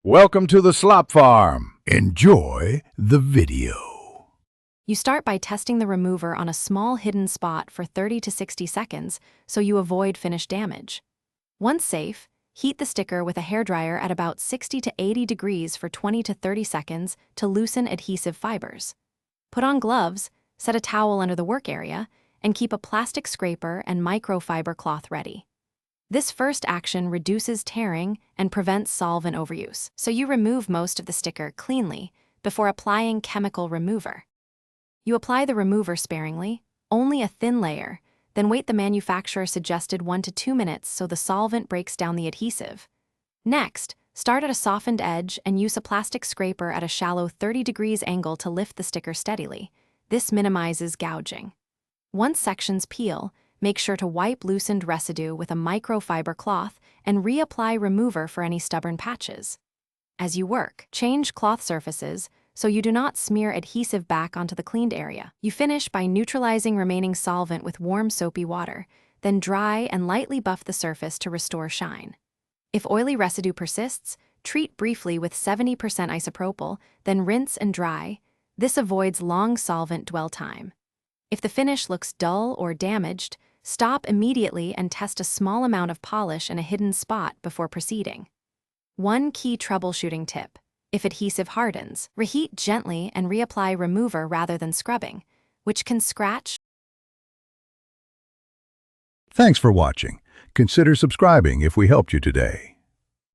Welcome to the Slop Farm. Enjoy the video. You start by testing the remover on a small hidden spot for 30 to 60 seconds so you avoid finish damage. Once safe, heat the sticker with a hairdryer at about 60 to 80 degrees for 20 to 30 seconds to loosen adhesive fibers. Put on gloves, set a towel under the work area, and keep a plastic scraper and microfiber cloth ready. This first action reduces tearing and prevents solvent overuse, so you remove most of the sticker cleanly before applying chemical remover. You apply the remover sparingly, only a thin layer, then wait the manufacturer suggested 1 to 2 minutes so the solvent breaks down the adhesive. Next, start at a softened edge and use a plastic scraper at a shallow 30 degrees angle to lift the sticker steadily. This minimizes gouging. Once sections peel, make sure to wipe loosened residue with a microfiber cloth and reapply remover for any stubborn patches. As you work, change cloth surfaces so you do not smear adhesive back onto the cleaned area. You finish by neutralizing remaining solvent with warm soapy water, then dry and lightly buff the surface to restore shine. If oily residue persists, treat briefly with 70% isopropyl, then rinse and dry. This avoids long solvent dwell time. If the finish looks dull or damaged, stop immediately and test a small amount of polish in a hidden spot before proceeding. One key troubleshooting tip: if adhesive hardens, reheat gently and reapply remover rather than scrubbing, which can scratch. Thanks for watching. Consider subscribing if we helped you today.